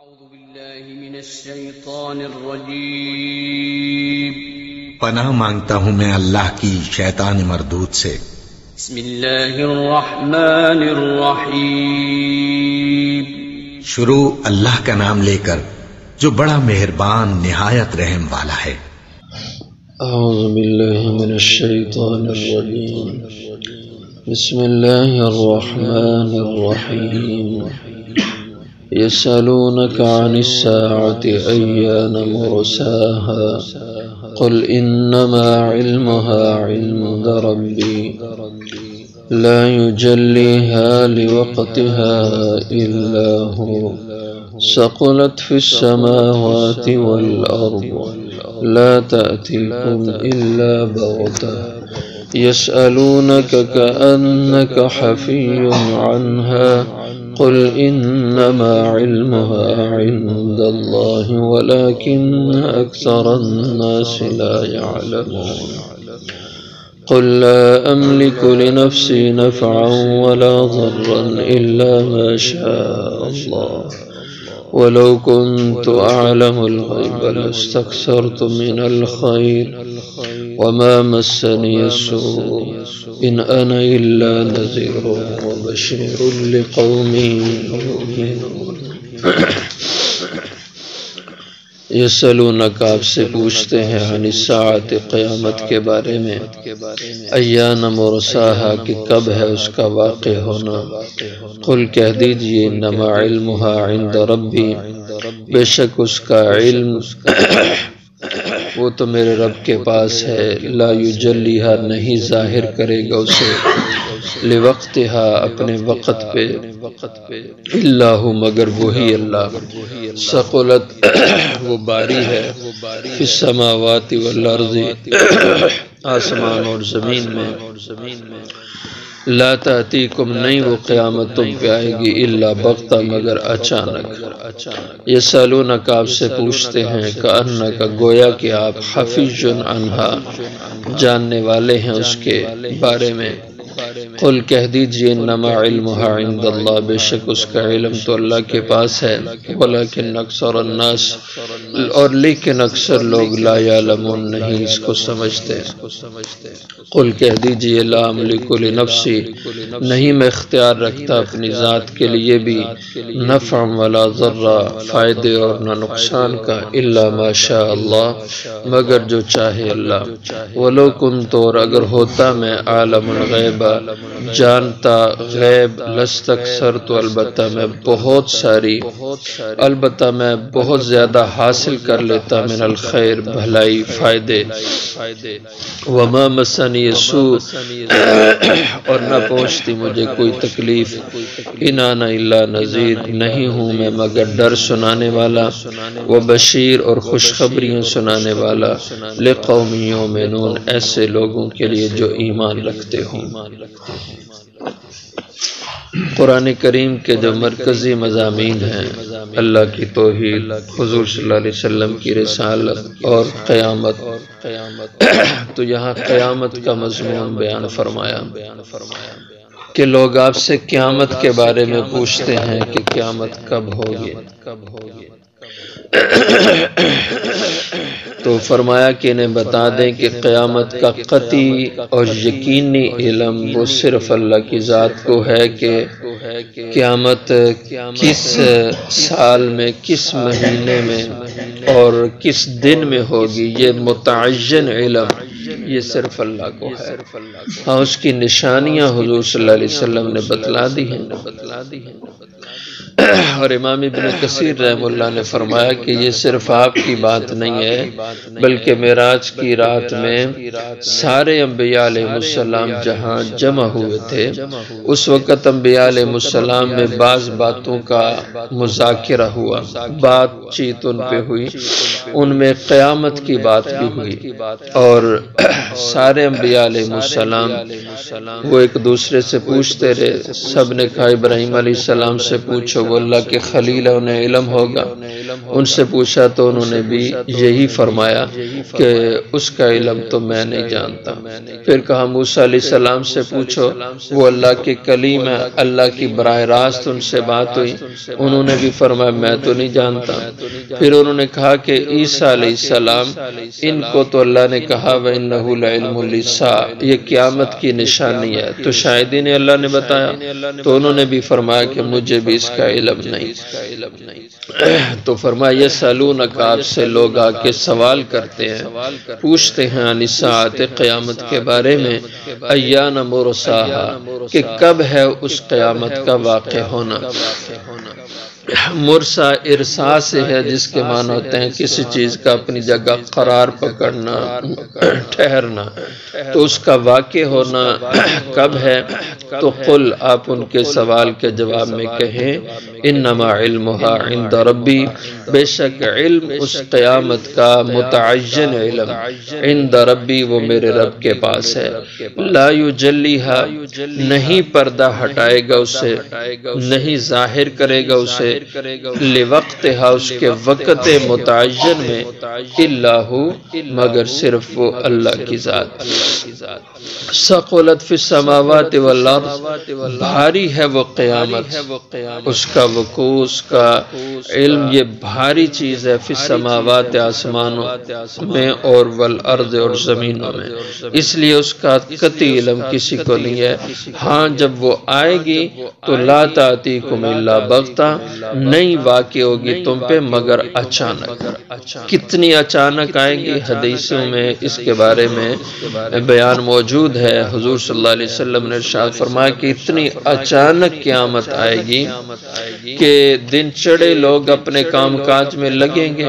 أعوذ بالله من الشيطان الرجيم پناہ مانگتا ہوں میں اللہ کی شیطان مردود سے۔ بسم الله الرحمن الرحيم شروع اللہ کا نام لے کر جو بڑا مہربان نہایت رحم والا ہے۔ أعوذ بالله من الشيطان الرجيم بسم الله الرحمن الرحيم يسألونك عن الساعة أيان مرساها قل إنما علمها عند ربي لا يجليها لوقتها إلا هو ثقلت في السماوات والأرض لا تأتيكم إلا بغتة يسألونك كأنك حفي عنها قل إنما علمها عند الله ولكن أكثر الناس لا يعلمون قل لا أملك لنفسي نفعا ولا ضرا إلا ما شاء الله ولو كنت أعلم الغيب لاستكثرت من الخير وما مسني السوء إن أنا إلا نذير وبشير لقوم يؤمنون یسألونک آپ سے پوچھتے ہیں عن الساعۃ قیامت کے بارے میں، ایان مرساہا کہ کب ہے اس کا واقع ہونا، قل کہہ دیجئے انما علمها عند ربی بے شک اس کا علم وہ تو میرے رب کے پاس ہے، لا یجلیہا نہیں ظاہر کرے گا اسے، لوقتہا اپنے وقت پہ، الا ہو مگر وہی اللہ، ثقلت وہ باری ہے، فی السماوات والارض آسمان اور زمین میں، لا تأتیکم نہیں وہ قیامت تم پہ آئے گی الا بغتہ مگر اچانک، یسألونک آپ سے پوچھتے ہیں کأنک گویا کہ آپ حفیظ عنہا جاننے والے ہیں اس کے بارے میں، قل کہہ دیجئے انما علمها عند اللہ بے شک اس کا علم تو اللہ کے پاس ہے، ولکن اکثر الناس اور لیکن اکثر لوگ لا یعلمون نہیں اس کو سمجھتے، قل کہہ دیجئے لا املک لنفسی نہیں میں اختیار رکھتا اپنی ذات کے لیے بھی نفع ولا ضر فائدے اور نہ نقصان کا، الا ما شاء اللہ مگر جو چاہے اللہ، ولو کنت اور اگر ہوتا میں عالم الغیب جانتا غیب لستکثرت البتہ میں بہت ساری البتہ میں بہت زیادہ حاصل کر لیتا من الخیر بھلائی فائدے، وما مسنی سوء اور نہ پہنچتی مجھے کوئی تکلیف، ان انا الا نذیر نہیں ہوں میں مگر ڈر سنانے والا، وبشیر اور خوشخبریاں سنانے والا، لقوم یؤمنون ایسے لوگوں کے لیے جو ایمان رکھتے ہوں۔ قرآن کریم کے جو مرکزی مضامین ہیں اللہ کی توحید، حضور صلی اللہ علیہ وسلم کی رسالت اور قیامت، تو یہاں قیامت کا مضمون بیان فرمایا کہ لوگ آپ سے قیامت کے بارے میں پوچھتے ہیں کہ قیامت کب ہوگی، تو فرمایا کہ انہیں بتا دیں کہ قیامت کا قطعی اور یقینی علم وہ صرف اللہ کی ذات کو ہے کہ قیامت کس سال میں، کس مہینے میں اور کس دن میں ہوگی، یہ متعین علم یہ صرف اللہ کو ہے، ہاں اس کی نشانیاں حضور صلی اللہ علیہ وسلم نے بتلا دی ہیں، اور امام ابن کثیر رحم اللہ نے فرمایا کہ یہ صرف آپ کی بات نہیں ہے بلکہ معراج کی رات میں سارے انبیاء علیہ السلام جہاں جمع ہوئے تھے اس وقت انبیاء علیہ السلام میں بعض باتوں کا مذاکرہ ہوا، بات چیت ان پہ ہوئی، ان میں قیامت کی بات بھی ہوئی، اور سارے انبیاء علیہ السلام وہ ایک دوسرے سے پوچھتے رہے، سب نے کہا ابراہیم علیہ السلام سے پوچھو، وہ اللہ کے خلیل ہے انہیں علم ہوگا۔ ان سے پوچھا تو انہوں نے بھی یہی فرمایا کہ اس کا علم تو میں نہیں جانتا۔ پھر کہا موسیٰ علیہ السلام سے پوچھو، وہ اللہ کے کلیم ہے، اللہ کی براہ راست ان سے بات ہوئی، انہوں نے بھی فرمایا میں تو نہیں جانتا۔ پھر انہوں نے کہا کہ عیسیٰ علیہ السلام ان کو تو اللہ نے کہا وَإِنَّهُ لَعِلْمٌ لِلسَّاعَةِ، یہ قیامت کی نشانی ہے، تو شاید انہیں اللہ نے بتایا، تو انہوں نے بھی فرمایا کہ مجھے بھی اس کا علم نہیں۔ تو فرمایا یسألونک، آپ سے لوگ آ کے سوال کرتے ہیں، پوچھتے ہیں عن الساعۃ، قیامت کے بارے میں، ایان مرساہا، کہ کب ہے اس قیامت کا واقع ہونا۔ مرسا ارسا سے ہے جس کے معنی ہوتے ہیں کسی چیز کا اپنی جگہ قرار پکڑنا، ٹھہرنا، تو اس کا واقع ہونا کب ہے؟ تو قل، آپ ان کے سوال کے جواب میں کہیں انما علمها عند ربی، بے شک علم اس قیامت کا متعین علم عند ربی، وہ میرے رب کے پاس ہے۔ لا یجلیھا، نہیں پردہ ہٹائے گا اسے، نہیں ظاہر کرے گا اسے، لوقتہا، اس کے وقت متعین میں، الا ہو، مگر صرف وہ اللہ کی ذات۔ ثقلت فی السماوات والارض، بھاری ہے وہ قیامت، اس کا وقوع، اس کا علم، یہ بھاری چیز ہے، فی السماوات، آسمانوں میں، اور والارض، اور زمینوں میں، اس لیے اس کا قطعی علم کسی کو نہیں ہے۔ ہاں جب وہ آئے گی تو لا تأتیکم الا بغتہ، نہیں واقع ہوگی تم پہ مگر اچانک۔ کتنی اچانک آئے گی، حدیثوں میں اس کے بارے میں بیان موجود ہے۔ حضور صلی اللہ علیہ وسلم نے ارشاد فرمایا کہ اتنی اچانک قیامت آئے گی کہ دن چڑھے لوگ اپنے کام کاج میں لگیں گے،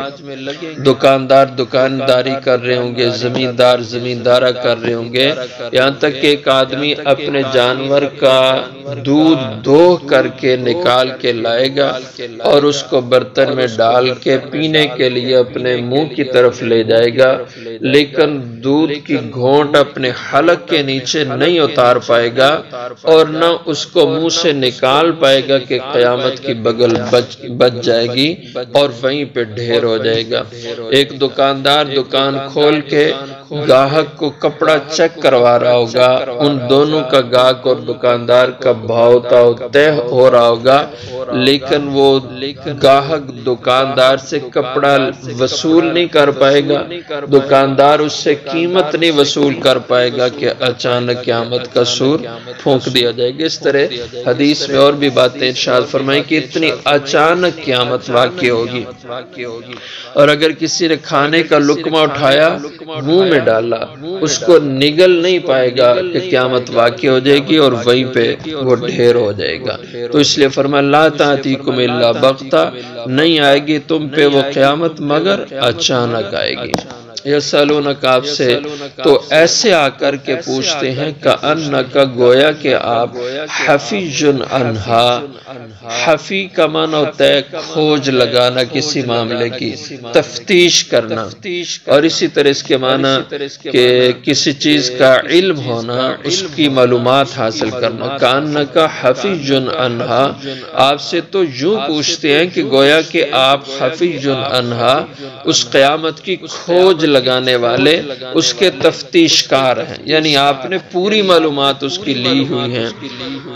دکاندار دکانداری کر رہے ہوں گے، زمیندار زمیندارہ کر رہے ہوں گے، یہاں تک کہ ایک آدمی اپنے جانور کا دودھ دو کر کے نکال کے لائے گا اور اس کو برتن میں ڈال کے پینے کے لیے اپنے منہ کی طرف لے جائے گا، لیکن دودھ کی گھونٹ اپنے حلق کے نیچے نہیں اتار پائے گا اور نہ اس کو منہ سے نکال پائے گا کہ قیامت کی بغل بچ جائے گی اور وہیں پہ ڈھیر ہو جائے گا۔ ایک دکاندار دکان کھول کے گاہک کو کپڑا چیک کروا رہا ہوگا، ان دونوں کا گاہک اور دکاندار کا بھاؤ تاؤ طے ہو رہا ہوگا، لیکن وہ گاہک دکاندار سے کپڑا وصول نہیں کر پائے گا، دکاندار اس سے قیمت نہیں وصول کر پائے گا کہ اچانک قیامت کا سور پھونک دیا جائے گا۔ اس طرح حدیث میں اور بھی باتیں ارشاد فرمائیں کہ اتنی اچانک قیامت واقع ہوگی، اور اگر کسی نے کھانے کا لقمہ اٹھایا منہ میں ڈالا، اس کو نگل نہیں پائے گا کہ قیامت واقع ہو جائے گی اور وہیں پہ وہ ڈھیر ہو جائے گا۔ تو اس لیے فرمایا لا تأتیکم الا بغتہ، نہیں آئے گی تم پہ وہ قیامت مگر اچانک آئے گی۔ یسألونک، آپ سے تو ایسے آ کر کے پوچھتے ہیں کأنک، گویا کہ آپ حفیظ عنہا، حفی کا معنی ہوتا ہے کھوج لگانا کسی معاملے کی، تفتیش کرنا، اور اسی طرح اس کے معنی کہ کسی چیز کا علم ہونا، اس کی معلومات حاصل کرنا۔ کأنک حفیظ عنہا، آپ سے تو یوں پوچھتے ہیں کہ گویا کہ آپ حفیظ عنہا، اس قیامت کی کھوج لگانے والے، اس کے تفتیش کار ہیں، یعنی آپ نے پوری معلومات اس کی لی ہوئی ہیں۔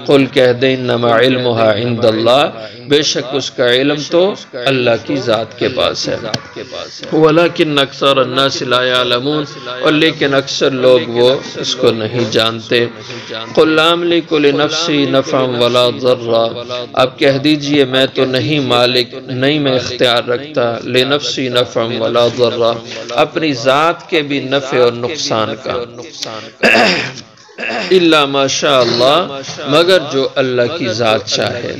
قل، کہہ دیں انما علمها عند اللہ، بے شک اس کا علم تو اللہ کی ذات کے پاس ہے۔ ولکن اکثر الناس لا يعلمون، اور لیکن اکثر لوگ وہ اس کو نہیں جانتے۔ قل لا املک لنفسی نفعا ولا ضرا، اب کہہ دیجئے میں تو نہیں مالک، نہیں میں اختیار رکھتا، لنفسی نفعا ولا ضرا، اپنی ذات کے بھی نفع اور نقصان کا، الا ما شاء اللہ، مگر جو اللہ کی ذات چاہے،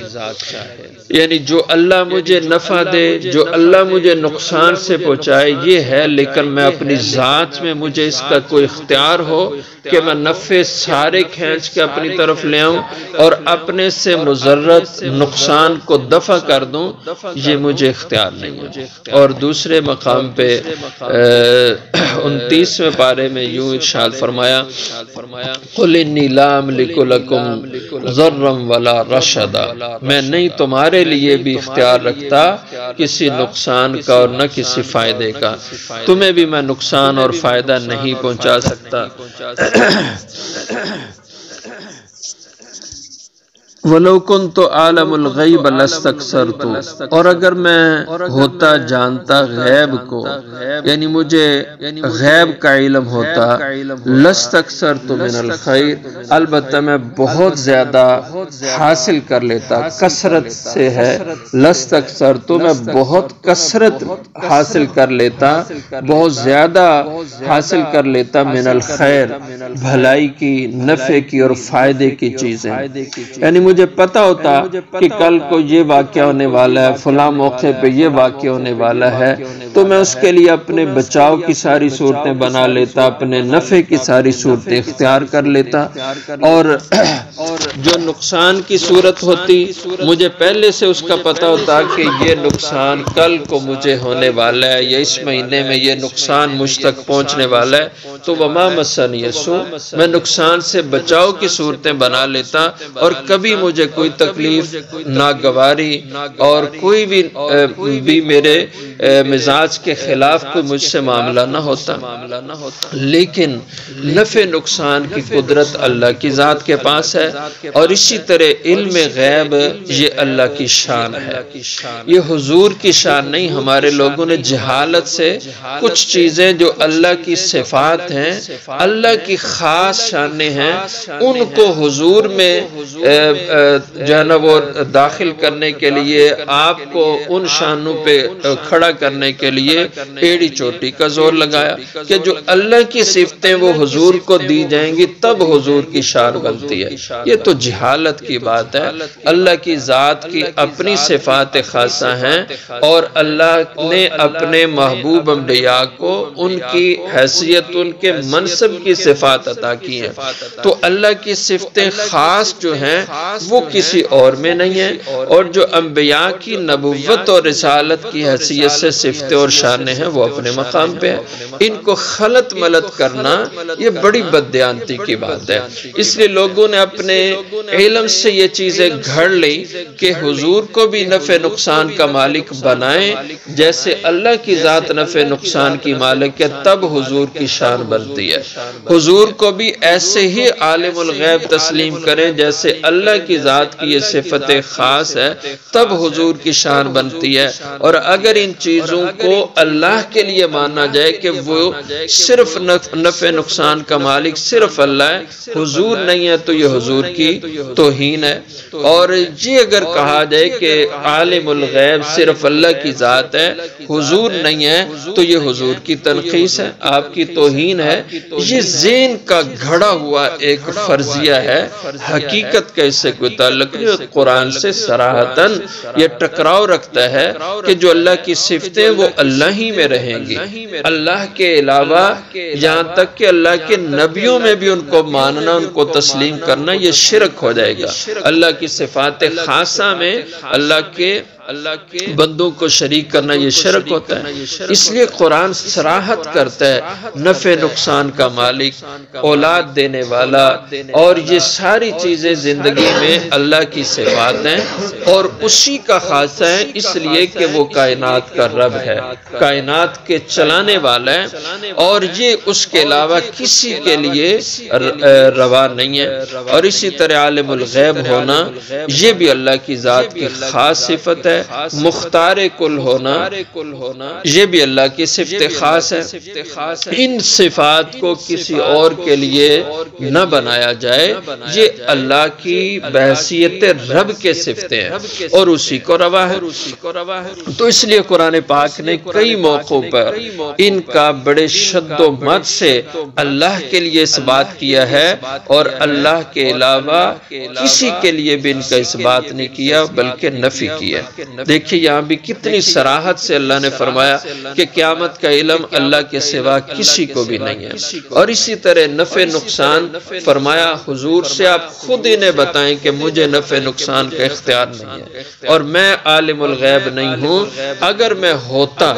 یعنی جو اللہ مجھے نفع دے، جو اللہ مجھے نقصان سے پہنچائے یہ ہے، لیکن میں اپنی ذات میں مجھے اس کا کوئی اختیار ہو کہ میں نفع سارے کھینچ کے اپنی طرف لے آؤں اور اپنے سے مضرت نقصان کو دفع کر دوں، یہ مجھے اختیار نہیں ہے۔ اور دوسرے مقام پہ 29ویں پارے میں یوں ارشاد فرمایا قل انی لا املک لکم ضرا ولا رشدا، میں نہیں تمہارے لیے بھی اختیار رکھتا کسی نقصان کا اور نہ کسی فائدے کا، تمہیں بھی میں نقصان اور فائدہ نہیں پہنچا سکتا۔ وَلَوْ كُنْتُ أَعْلَمُ الْغَيْبَ لَاسْتَكْثَرْتُ، اور اگر میں ہوتا جانتا غیب کو، یعنی مجھے غیب کا علم ہوتا، لَاسْتَكْثَرْتُ مِنَ الْخَيْرِ، البتہ میں بہت زیادہ حاصل کر لیتا، کثرت سے ہے لَاسْتَكْثَرْتُ، میں بہت کثرت حاصل کر لیتا، بہت زیادہ حاصل کر لیتا من الخیر، بھلائی کی، نفع کی اور فائدے کی چیزیں، یعنی مجھے پتہ ہوتا کہ کل کو یہ واقعہ ہونے والا ہے، فلاں موقع پہ یہ واقعہ ہونے والا ہے، تو میں اس کے لیے اپنے بچاؤ کی ساری صورتیں بنا لیتا، اپنے نفع کی ساری صورتیں اختیار کر لیتا، اور جو نقصان کی صورت ہوتی مجھے پہلے سے اس کا پتہ ہوتا کہ یہ نقصان کل کو مجھے ہونے والا ہے، یا اس مہینے میں یہ نقصان مجھ تک پہنچنے والا ہے، تو وما مسنی السوء، میں نقصان سے بچاؤ کی صورتیں بنا لیتا، اور کبھی مجھے کوئی تکلیف، ناگواری اور کوئی بھی میرے مزاج کے خلاف کوئی مجھ سے معاملہ نہ ہوتا۔ لیکن نفع نقصان کی قدرت اللہ کی ذات کے پاس ہے، اور اسی طرح علم غیب یہ اللہ کی شان ہے، یہ حضور کی شان نہیں۔ ہمارے لوگوں نے جہالت سے کچھ چیزیں جو اللہ کی صفات ہیں، اللہ کی خاص شانیں ہیں، ان کو حضور میں جو ہے نا وہ داخل کرنے کے لیے، آپ کو ان شانوں پہ کھڑا کرنے کے لیے ایڑی چوٹی کا زور لگایا کہ جو اللہ کی صفتیں وہ حضور کو دی جائیں گی تب حضور کی شان بنتی ہے۔ یہ تو جہالت کی بات ہے۔ اللہ کی ذات کی اپنی صفات خاصہ ہیں، اور اللہ نے اپنے محبوب انبیاء کو ان کی حیثیت، ان کے منصب کی صفات عطا کی ہیں، تو اللہ کی صفتیں خاص جو ہیں وہ کسی اور میں نہیں ہیں، اور جو انبیاء کی نبوت اور رسالت کی حیثیت سے صفتیں اور شانیں ہیں وہ اپنے مقام پہ ہیں۔ ان کو خلط ملط کرنا یہ بڑی بددیانتی کی بات ہے۔ اس لیے لوگوں نے اپنے علم سے یہ چیزیں گھڑ لی کہ حضور کو بھی نفع نقصان کا مالک بنائیں، جیسے اللہ کی ذات نفع نقصان کی مالک ہے تب حضور کی شان بنتی ہے۔ حضور کو بھی ایسے ہی عالم الغیب تسلیم کریں جیسے اللہ کی ذات کی یہ صفت خاص ہے تب حضور کی شان بنتی ہے۔ اور اگر ان چیزوں کو اللہ کے لیے مانا جائے کہ وہ صرف نفع نقصان کا مالک صرف اللہ ہے، حضور نہیں ہے، تو یہ حضور کی توہین ہے۔ اور یہ اگر کہا جائے کہ عالم الغیب صرف اللہ کی ذات ہے، حضور نہیں ہے، تو یہ حضور کی تنقیص ہے، آپ کی توہین ہے۔ یہ ذہن کا گھڑا ہوا ایک فرضیہ ہے، حقیقت کا اس سے کوئی تعلق نہیں۔ قرآن سے صراحتاً یہ ٹکراؤ رکھتا ہے کہ جو اللہ کی صفتیں وہ اللہ ہی میں رہیں گی، اللہ کے علاوہ یہاں تک کہ اللہ کے نبیوں میں بھی ان کو ماننا، ان کو تسلیم کرنا یہ شرک ہو جائے گا۔ اللہ کی صفات خاصہ میں اللہ کے بندوں کو شریک کرنا یہ شرک ہوتا ہے۔ اس لیے قرآن صراحت کرتا ہے نفع نقصان کا مالک، اولاد دینے والا، اور یہ ساری چیزیں زندگی میں اللہ کی صفات ہیں، اور اسی کا خاصہ ہے اس لیے کہ وہ کائنات کا رب ہے، کائنات کے چلانے والا ہے، اور یہ اس کے علاوہ کسی کے لیے روا نہیں ہے۔ اور اسی طرح عالم الغیب ہونا یہ بھی اللہ کی ذات کی خاص صفت ہے، مختار کل ہونا یہ بھی اللہ کی صفت خاص ہے۔ ان صفات کو کسی اور کے لیے نہ بنایا جائے، یہ اللہ کی بحیثیت رب کے صفتیں ہیں اور اسی کو روا ہے۔ تو اس لیے قرآن پاک نے کئی موقعوں پر ان کا بڑے شد و مد سے اللہ کے لیے اس بات کیا ہے، اور اللہ کے علاوہ کسی کے لیے بھی ان کا اس بات نہیں کیا بلکہ نفی کیا۔ دیکھیے یہاں بھی کتنی صراحت سے اللہ نے فرمایا کہ قیامت کا علم اللہ کے سوا کسی کو بھی نہیں ہے۔ اور اسی طرح نفع نقصان فرمایا حضور سے آپ خود انہیں بتائیں کہ مجھے نفع نقصان کا اختیار نہیں ہے اور میں عالم الغیب نہیں ہوں، اگر میں ہوتا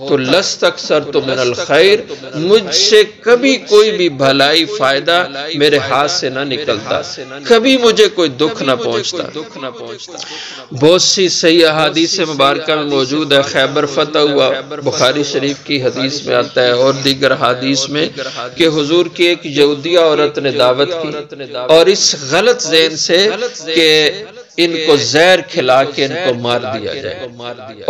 تو لستکثرت من الخیر، مجھ سے کبھی کوئی بھی بھلائی فائدہ میرے ہاتھ سے نہ نکلتا، کبھی مجھے کوئی دکھ نہ پہنچتا۔ بہت سی صحیح احادیث مبارکہ میں موجود ہے، خیبر فتح ہوا، بخاری شریف کی حدیث میں آتا ہے اور دیگر حدیث میں کہ حضور کی ایک یہودیہ عورت نے دعوت کی اور اس غلط ذہن سے کہ ان کو زہر کھلا کے ان کو مار دیا جائے،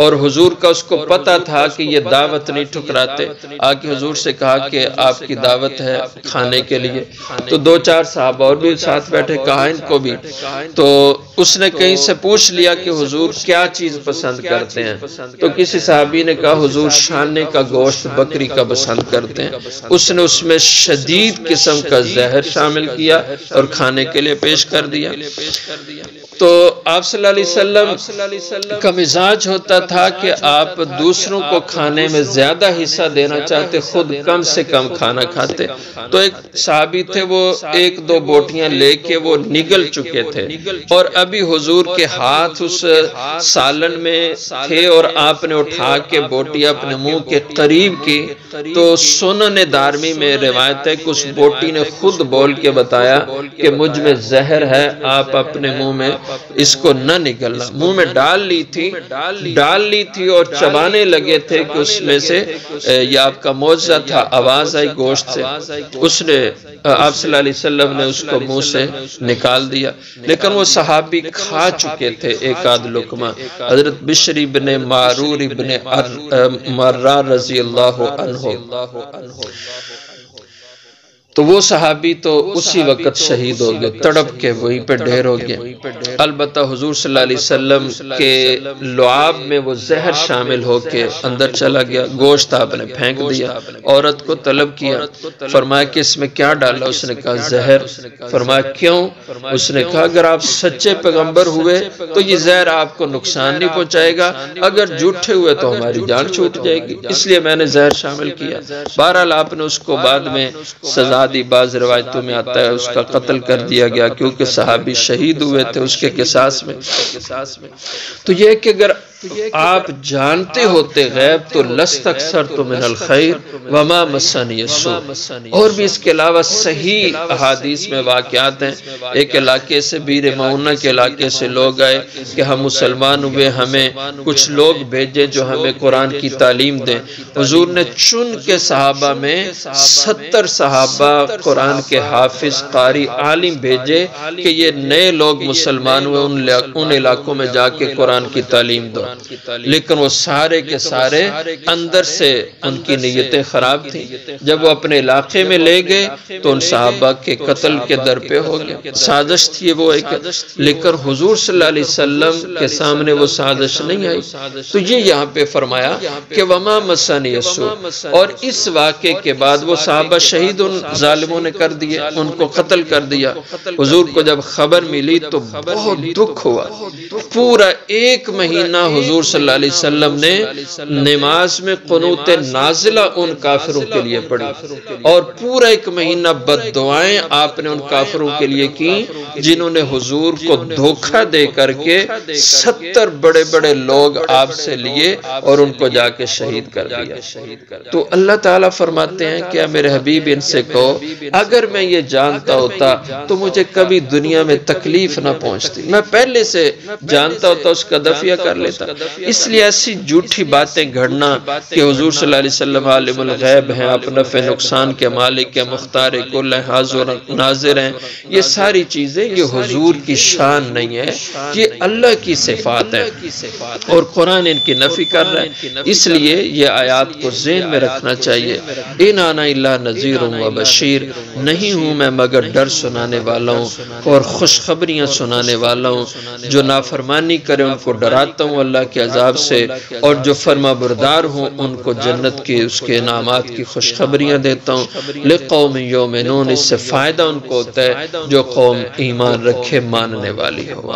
اور حضور کا اس کو پتا تھا کہ یہ دعوت نہیں ٹھکراتے، آکے حضور سے کہا کہ آپ کی دعوت ہے کھانے کے لیے، تو دو چار صحابہ اور بھی ساتھ بیٹھے، کہا ان کو بھی، تو اس نے کہیں سے پوچھ لیا کہ حضور کیا چیز پسند کرتے ہیں، تو کسی صحابی نے کہا حضور شانے کا گوشت بکری کا پسند کرتے ہیں، اس نے اس میں شدید قسم کا زہر شامل کیا اور کھانے کے لیے پیش کر دیا۔ تو آپ صلی اللہ علیہ وسلم کا مزاج ہوتا تھا کہ آپ دوسروں کو کھانے میں زیادہ حصہ دینا چاہتے، خود کم سے کم کھانا کھاتے۔ تو ایک صحابی تھے، وہ ایک دو بوٹیاں لے کے وہ نگل چکے تھے اور ابھی حضور کے ہاتھ اس سالن میں تھے اور آپ نے اٹھا کے بوٹی اپنے منہ کے قریب کی، تو سنن دارمی میں روایت ہے کہ اس بوٹی نے خود بول کے بتایا کہ مجھ میں زہر ہے، آپ اپنے منہ میں اس کو نہ نگلنا۔ منہ میں ڈال لی تھی اور چبانے لگے تھے کہ اس میں سے یہ آپ کا معجزہ تھا، آواز آئی گوشت سے، اس نے آپ صلی اللہ علیہ وسلم نے اس کو منہ سے نکال دیا، لیکن وہ صحابی کھا چکے تھے ایک آدھ لقمہ، حضرت بشری بن معرور بن مرار رضی اللہ عنہ، تو وہ صحابی تو اسی وقت شہید ہو گئے، تڑپ کے وہیں پہ ڈھیر ہو گئے۔ البتہ حضور صلی اللہ علیہ وسلم کے لعاب میں وہ زہر شامل ہو کے اندر چلا گیا، گوشت آپ نے پھینک دیا، عورت کو طلب کیا، فرمایا کہ اس میں کیا ڈالا، اس نے کہا زہر، فرمایا کیوں، اس نے کہا اگر آپ سچے پیغمبر ہوئے تو یہ زہر آپ کو نقصان نہیں پہنچائے گا، اگر جھوٹے ہوئے تو ہماری جان چھوٹ جائے گی، اس لیے میں نے زہر شامل کیا۔ بہرحال آپ نے اس کو بعد میں سزا دی، بعض روایتوں میں آتا ہے اس کا قتل کر دیا گیا کیونکہ صحابی شہید ہوئے تھے اس کے قصاص میں۔ تو یہ کہ اگر آپ جانتے ہوتے غیب تو لستکثرت من الخیر وما مسنی السوء۔ اور بھی اس کے علاوہ صحیح احادیث میں واقعات ہیں، ایک علاقے سے بیر معونہ کے علاقے سے لوگ آئے کہ ہم مسلمان ہوئے، ہمیں کچھ لوگ بھیجے جو ہمیں قرآن کی تعلیم دیں۔ حضور نے چن کے صحابہ میں 70 صحابہ قرآن کے حافظ، قاری، عالم بھیجے کہ یہ نئے لوگ مسلمان ہوئے، ان علاقوں میں جا کے قرآن کی تعلیم دو، لیکن وہ سارے کے سارے اندر سے ان کی نیتیں خراب تھیں۔ جب وہ اپنے علاقے میں لے گئے تو ان صحابہ کے قتل کے در پہ ہو گئے، سازش تھی وہ ایک، لیکن حضور صلی اللہ علیہ وسلم کے سامنے وہ سازش نہیں آئی۔ تو یہ یہاں پہ فرمایا کہ وما مسنی السوء، اور اس واقعے کے بعد وہ صحابہ شہید ان ظالموں نے کر دیے، ان کو قتل کر دیا۔ حضور کو جب خبر ملی تو بہت دکھ ہوا، پورا ایک مہینہ حضور صلی اللہ علیہ وسلم نے نماز میں قنوت نازلہ ان کافروں کے لیے پڑھی، اور پورا ایک مہینہ بد دعائیں آپ نے ان کافروں کے لیے کی جنہوں نے حضور کو دھوکہ دے کر کے 70 بڑے بڑے لوگ آپ سے لیے اور ان کو جا کے شہید کر دیا۔ تو اللہ تعالیٰ فرماتے ہیں کہ میرے حبیب ان سے کہو اگر میں یہ جانتا ہوتا تو مجھے کبھی دنیا میں تکلیف نہ پہنچتی، میں پہلے سے جانتا ہوتا اس کا دفعہ کر لیتا۔ اس لیے ایسی جھوٹی باتیں گھڑنا کہ حضور صلی اللہ علیہ وسلم عالم الغیب ہیں، آپ نفع نقصان کے مالک کے مختار کل ہیں، حاضر ناظر ہیں، یہ ساری چیزیں یہ حضور کی شان نہیں ہے، یہ اللہ کی صفات ہے اور قرآن ان کی نفی کر رہا ہے۔ اس لیے یہ آیات کو ذہن میں رکھنا چاہیے، ان انا الا نذیر و بشیر، نہیں ہوں میں مگر ڈر سنانے والا ہوں اور خوشخبریاں سنانے والا ہوں، جو نافرمانی کرے ان کو ڈراتا ہوں اللہ کے عذاب سے، اور جو فرما بردار ہوں ان کو جنت کی اس کے انعامات کی خوشخبریاں دیتا ہوں۔ لقوم یؤمنون، اس سے فائدہ ان کو ہوتا ہے جو قوم ایمان رکھے، ماننے والی ہو۔